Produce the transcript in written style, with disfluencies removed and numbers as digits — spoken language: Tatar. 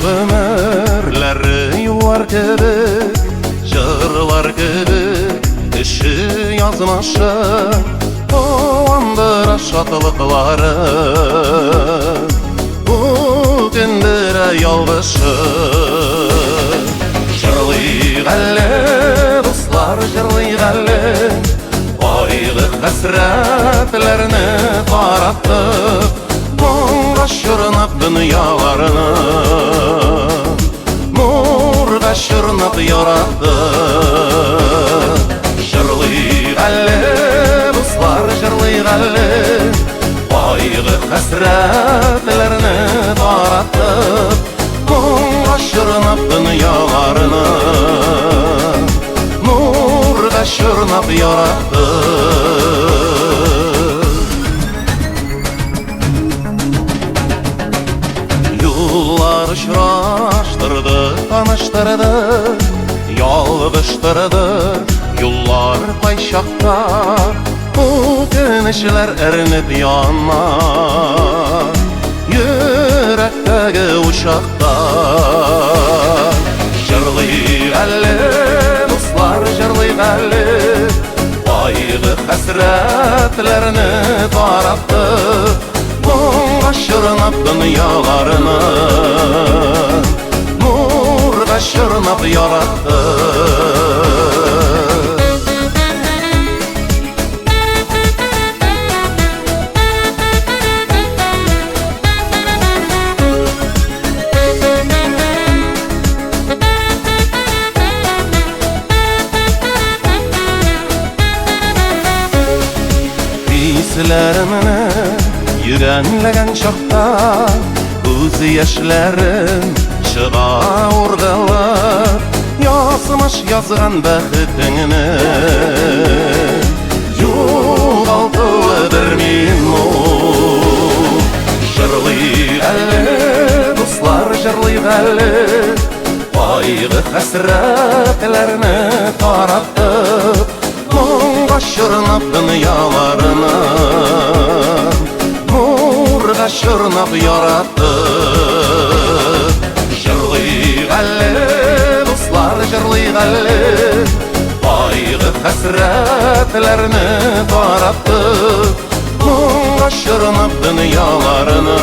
Ömürleri yuvar gibi, jırlar gibi, işi yazmışı, o andıra şatılıkları, bugündüre yalvışı. Jırlayğalı, dostlar jırlayğalı, aygı hasretlerini tarattık, şırnap dünyalarını, murda şırnap yarattı. Jırlayğalı, dostlar jırlayğalı, aygı hasretlerini tarattık, murda şırnap dünyalarını, murda şırnap yarattı. Yollar uçraştırdı, tanıştırdı, yalvıştırdı, yollar payşakta, bu güneşler erinip yanmar, yürekteki uşakta. Jırlayğalı, dostlar jırlayğalı, aygı hasretlerini tarattı, şırnap dünyalarını, murda şırnap yarattı. Hislerimini yürenlegen şokta, göz yaşlarım çığa urgalap, yazmış yazgan bəxtini, yoğaltıp bermeyim o. Jırlayğalı, dostlar jırlayğalı, aygı hasretlerini tarattık, muңga şırnap dünyalarını, murda şırnap yarattı. Jırlayğalı, dostlar jırlayğalı, aygı hasretlerini tarattık, muңga şırnap dünyalarını,